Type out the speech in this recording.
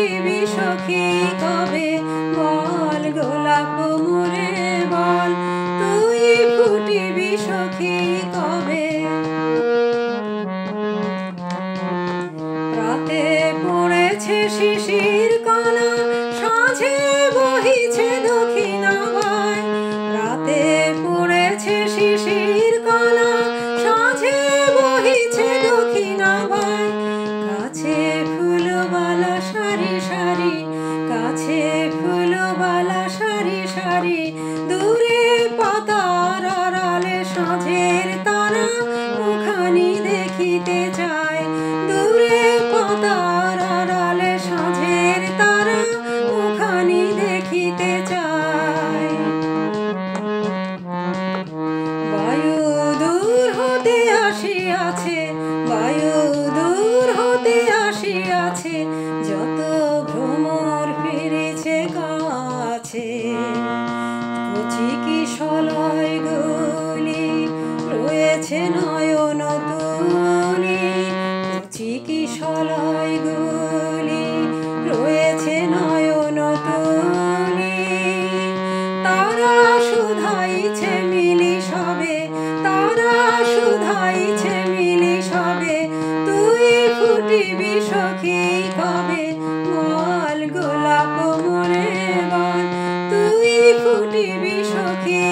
ফুটিবি সখী কবে, বল গোলাপ মোরে বল, তুই ফুটিবি সখী কবে। রাতে পড়েছে শিশির কণা, সাঁঝে বহিছে দক্ষিণা বাই। রাতে পড়েছে শিশির কণা, সাঁঝে বহিছে দক্ষিণা বাই। কাছে ফুলবালা সারি সারি, কাছে ফুলবালা সারি সারি, দূরে পাতার আড়ালে সাঁঝের তারা মুখানি দেখিতে চায়। দূরে পাতার আড়ালে সাঁঝের তারা মুখানি দেখিতে চায়। বায়ু দূর হতে আসিয়াছে, বায়ু দূর হতে আসিয়াছে, যত ভ্রমর ফিরেছে কাছে। কচি কিশলয় গুলি রয়েছে নয়ন তুলি, কচি কিশলয় গুলি রয়েছে নয়ন তুলি। তারা শুধাইছে মিলি সবে, তারা শুধাইছে মিলি সবে, তুই ফুটিবি সখী কবে, বল গোলাপ মোরে বল, তুই ফুটিবি সখী।